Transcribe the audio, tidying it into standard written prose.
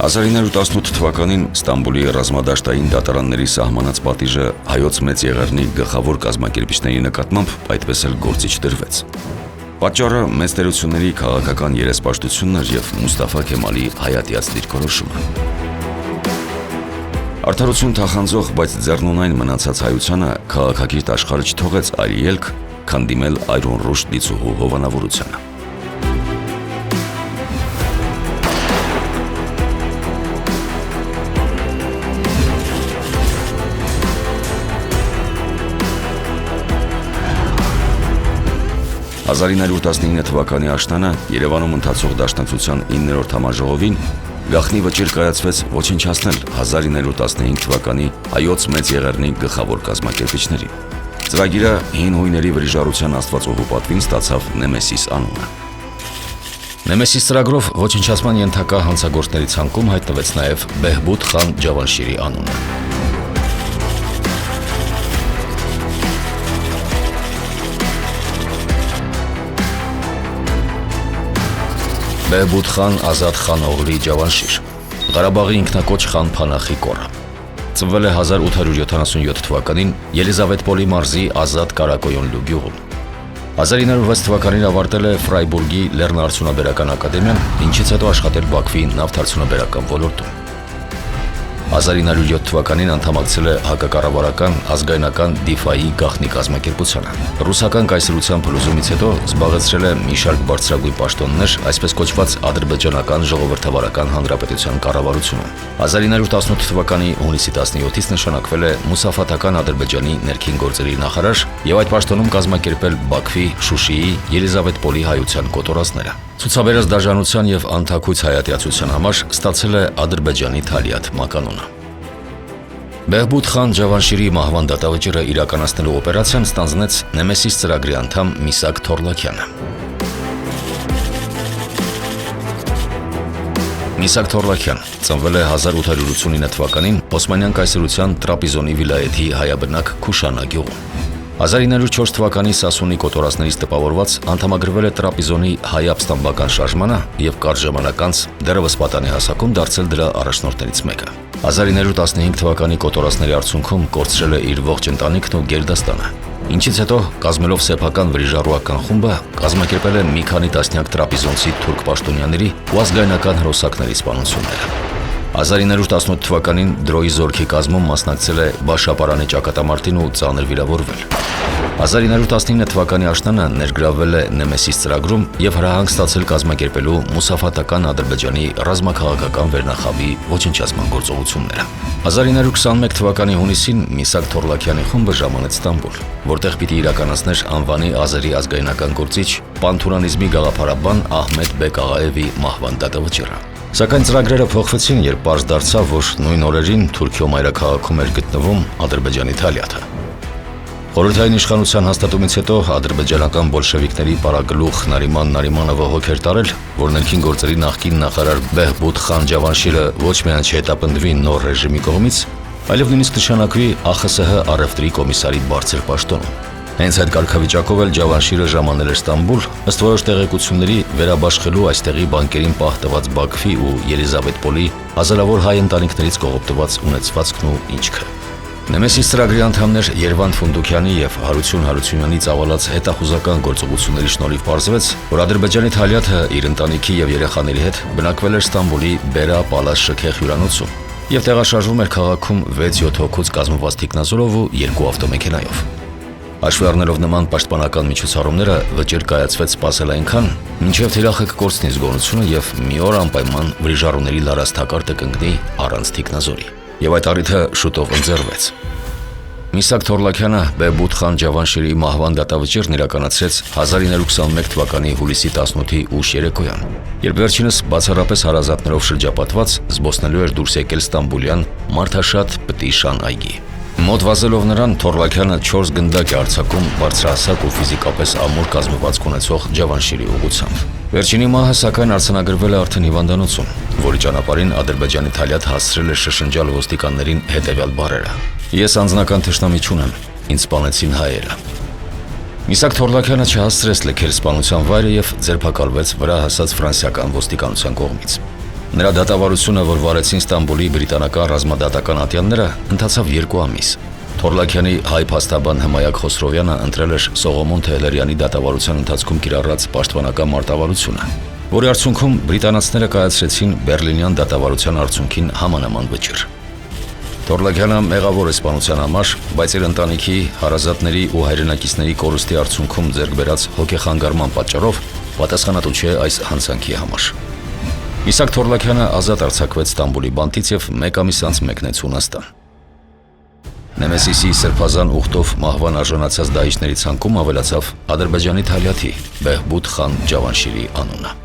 1918 թվականին Ստամբուլի ռազմադաշտային դատարանների սահմանած պատիժը հայոց մեծ եղեռնի գլխավոր կազմակերպիչների նկատմամբ այդպես էլ գործիչ դրվեց։ Պատճառը մեծ տերությունների քաղաքական երեսպաշտությունն էր եւ Մուստաֆա Քեմալի հայատյաց դիրքորոշումը։ Արդարություն թախանձող, բայց ձեռնունայն մնացած հայությանը քաղաքագիտ աշխարհը չթողեց այլ ելք, քան դիմել այրուն ռուշ դիցուհու հովանավորությանը։ «1919 թվականի աշնանը Երևանում ընթացող դաշնակցության 9-րդ համաժողովին գաղտնի վճիռ կայացվեց ոչնչացնել 1915 թվականի հայոց մեծ եղեռնի գլխավոր կազմակերպիչներին։ Ծրագիրը հին հույների վրիժառության աստվածողու պատվին ստացավ Նեմեսիս անունը։ Նեմեսիս ծրագրով ոչնչացման ենթակա հանցագործների ցանկում հայտնվեց նաև Բեհբուդ խան Ջավանշիրի անունը։ Բեհբուդ խան Ազատ խան Օղլի Ջավանշիր, Ղարաբաղի ինքնակոչ խան Փանախի կորը։ Ծնվել է 1877 թվականին Ելիզավետպոլի մարզի Ազատ Կարակոյոնլու գյուղում։ 1906 թվականին ավարտել է Ֆրայբուրգի Լեռնարդյունաբերական ակադեմիան, ինչից հետո աշխատել Բաքվի նավթարդյունաբերական ոլորտում։ 1907 թվականին անդամակցել է հակակառավարական ազգայնական Դիֆայի գաղտնի կազմակերպությանը։ Ռուսական կայսրության փլուզումից հետո զբաղեցրել է մի շարք բարձրագույն պաշտոններ, այսպես կոչված Ադրբեջանական ժողովրդավարական հանրապետության կառավարությունում։ 1918 թվականի հունիսի 17-ից նշանակվել է Մուսաֆաթական Ադրբեջանի ներքին գործերի նախարար եւ այդ պաշտոնում կազմակերպել Բաքվի, Շուշիի, Ելիզավետպոլի հայության կոտորածները։ Ցուցաբերած դաժանության եւ անթաքույց հայատյացության համար ստացել է Ադրբեջանի Թալիաթ մականունը։ Բեհբուդ խան Ջավանշիրի մահվան դատավճիռը իրականացնելու օպերացիան ստանձնեց Նեմեսիս ծրագրի անդամ Միսակ Թորլաքյանը։ Միսակ Թորլաքյան ծնվել է 1889 թվականին Օսմանյան կայսրության Տրապիզոնի վիլայեթի հայաբնակ Քուշանա գյուղում։ 1904 թվականի Սասունի կոտորածներից տպավորված անդամագրվել է Տրապիզոնի հայ ապստամբական շարժմանը եւ կարճ ժամանակ անց դեռևս պատանի հասակում դարձել դրա առաջնորդներից մեկը։ 1915 թվականի կոտորածների արդյունքում կորցրել է իր ողջ ընտանիքն ու գերդաստանը, ինչից հետո կազմելով սեփական վրիժառուական խումբը կազմակերպել է մի քանի տասնյակ տրապիզոնցի թուրք պաշտոնյաների ու ազգայնական հրոսակների սպանությունները։ 1918 թվականին Դրոյի զորքի կազմում մասնակցել է Բաշապարանի ճակատամարտին ու ծանր վիրավորվել։ 1919 թվականի աշնանը ներգրավվել է Նեմեսիս ծրագրում եւ հրահանգ ստացել կազմակերպելու Մուսաֆաթական Ադրբեջանի ռազմաքաղաքական վերնախավի ոչնչացման գործողությունները։ 1921 թվականի հունիսին Միսակ Թորլաքյանի խումբը ժամանեց Ստամբուլ, որտեղ պիտի իրականացներ անվանի ազերի ազգայնական գործիչ պանթուրանիզմի գաղափարաբան Ահմեդ Բեկ Աղաևի մահվան դատավճիռը։ Սակայն ծրագրերը փոխվեցին, երբ պարզ դարձավ, որ նույն օրերին Թուրքիո մայրաքաղաքում էր գտնվում Ադրբեջանի Թալիաթը։ Խորհրդային իշխանության հաստատումից հետո ադրբեջանական բոլշևիկների պարագլուխ Նարիման Նարիմանովը հոգ էր տարել, որ ներքին գործերի նախկին նախարար Բեհբուդ խան Ջավանշիրը ոչ միայն չհետապնդվի նոր ռեժիմի կողմից, այլև նույնիսկ նշանակվի ԱԽՍՀ առևտրի կոմիսարի բարձր պաշտոնում։ Հենց այդ կարգավիճակով էլ Ջավանշիրը ժամանել էր Ստամբուլ, ըստ որոշ տեղեկությունների վերաբաշխելու այստեղի բանկերին պահ տված Բաքվի ու Ելիզավետպոլի հազարավոր հայ ընտանիքներից կողոպտված ունեցվածքն ու ինչքը։ Նեմեսիս ծրագրի անդամներ Երվանդ Ֆունդուկյանի եւ Հարություն Հարությունյանի ծավալած հետախուզական գործողությունների շնորհիվ պարզվեց, որ Ադրբեջանի Թալիաթը իր ընտանիքի եւ երեխաների հետ բնակվել էր Ստամբուլի Բերա Պալաս շքեղ հյուրանոցում եւ տեղաշարժվում էր քաղաքում 6-7 հոգուց կազմված թիկնազորով ու 2 ավտոմեքենայով։ Հաշվի առնելով նման պաշտպանական միջոցառումները վճիռ կայացվեց սպասել այնքան, մինչև թիրախը կկորցնի զգոնությունը եւ մի օր անպայման վրիժառուների լարած թակարդը կընկնի առանց թիկնազորի։ Եվ այդ առիթը շուտով ընձեռվեց։ Միսակ Թորլաքյանը Բեհբուդ խան Ջավանշիրի մահվան դատավճիռն իրականացրեց 1921 թվականի հուլիսի 18-ի ուշ երեկոյան, երբ վերջինս բացառապես հարազատներով շրջապատված զբոսնելու էր դուրս եկել Ստամբուլյան Մարդաշատ Պտիշան այգի։ Մոտ վազելով նրան Թորլաքյանը 4 գնդակ է արձակում բարձրահասակ ու ֆիզիկապես ամուր կազմվածք ունեցող Ջավանշիրի ուղղությամբ։ Վերջինի մահը սակայն արձանագրվել է արդեն հիվանդանոցում, որի ճանապարհին Ադրբեջանի Թալիաթ հասցրել է շշնջալ ոստիկաններին հետևյալ բառերը. «Ես անձնական թշնամի չունեմ, ինձ սպանեցին հայերը»։ Միսակ Թորլաքյանը չհասցրեց լքել սպանության վայրը եւ ձերբակալվեց վրա հասած ֆրանսիական ոստիկանության կողմից։ Նրա դատավարությունը, որ վարեցին Ստամբուլի բրիտանական ռազմադատական ատյանները, ընթացավ 2 ամիս։ Թորլաքյանի հայ փաստաբան Հմայակ Խոսրովյանը ընտրել էր Սողոմոն Թեհլերյանի դատավարության ընթացքում կիրառած պաշտպանական մարտավարությունը, որի արդյունքում բրիտանացիները կայացրեցին Բերլինյան դատավարության արդյունքին համանման վճիռ։ Թորլաքյանը մեղավոր է սպանության համար, բայց իր ընտանիքի, հարազատների ու հայրենակիցների կորուստի արդյունքում ձեռք բերած հոգեխանգարման պատճառով պատասխանատու չէ այս հանցանքի համար։ Իսահակ Թորլաքյանը ազատ արձակվեց Ստամբուլի բանտից եւ 1 ամիս անց մեկնեց Հունաստան։ Նեմեսիսի սրբազան ուխտով մահվան արժանացած դահիճների ցանկում ավելացավ Ադրբեջանի թալյաթի Բեհբուդ խան Ջավանշիրի անունը։